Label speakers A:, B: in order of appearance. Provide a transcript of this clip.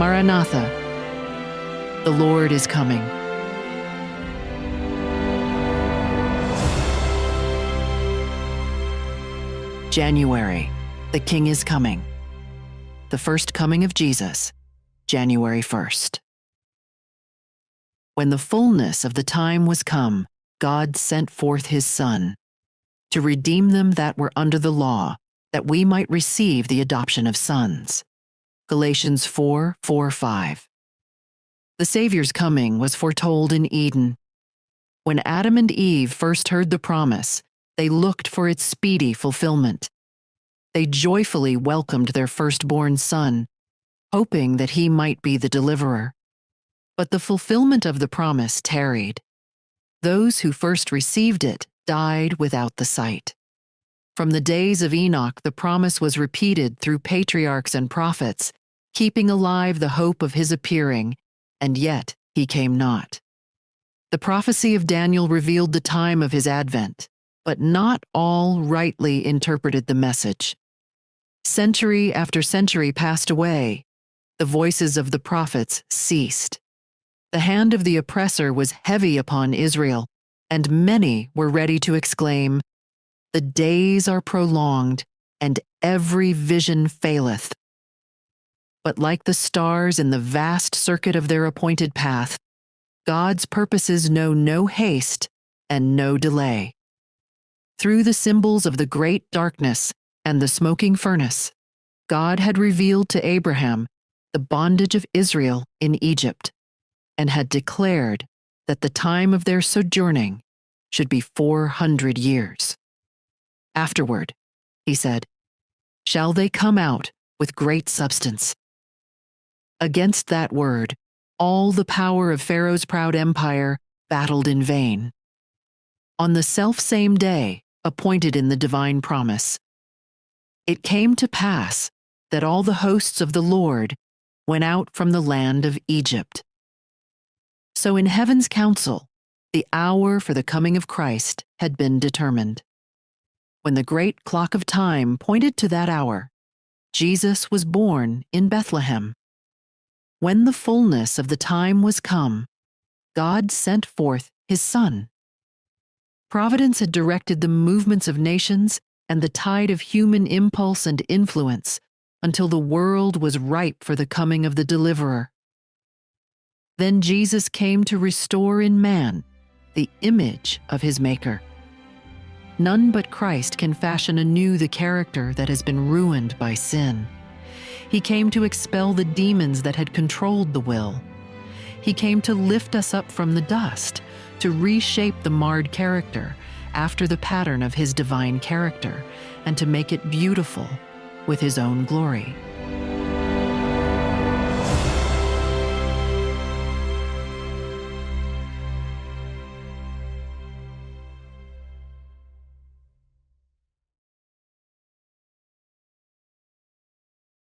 A: Maranatha, the Lord is coming. January, the King is coming. The first coming of Jesus, January 1st. When the fullness of the time was come, God sent forth his Son, to redeem them that were under the law, that we might receive the adoption of sons. Galatians 4:4-5. The Savior's coming was foretold in Eden. When Adam and Eve first heard the promise, they looked for its speedy fulfillment. They joyfully welcomed their firstborn son, hoping that he might be the deliverer. But the fulfillment of the promise tarried. Those who first received it died without the sight. From the days of Enoch, the promise was repeated through patriarchs and prophets, keeping alive the hope of his appearing, and yet he came not. The prophecy of Daniel revealed the time of his advent, but not all rightly interpreted the message. Century after century passed away. The voices of the prophets ceased. The hand of the oppressor was heavy upon Israel, and many were ready to exclaim, "The days are prolonged, and every vision faileth." But like the stars in the vast circuit of their appointed path, God's purposes know no haste and no delay. Through the symbols of the great darkness and the smoking furnace, God had revealed to Abraham the bondage of Israel in Egypt, and had declared that the time of their sojourning should be 400 years. Afterward, he said, shall they come out with great substance. Against that word, all the power of Pharaoh's proud empire battled in vain. On the selfsame day appointed in the divine promise, it came to pass that all the hosts of the Lord went out from the land of Egypt. So in heaven's council, the hour for the coming of Christ had been determined. When the great clock of time pointed to that hour, Jesus was born in Bethlehem. When the fullness of the time was come, God sent forth his Son. Providence had directed the movements of nations and the tide of human impulse and influence until the world was ripe for the coming of the Deliverer. Then Jesus came to restore in man the image of his Maker. None but Christ can fashion anew the character that has been ruined by sin. He came to expel the demons that had controlled the will. He came to lift us up from the dust, to reshape the marred character after the pattern of his divine character, and to make it beautiful with his own glory.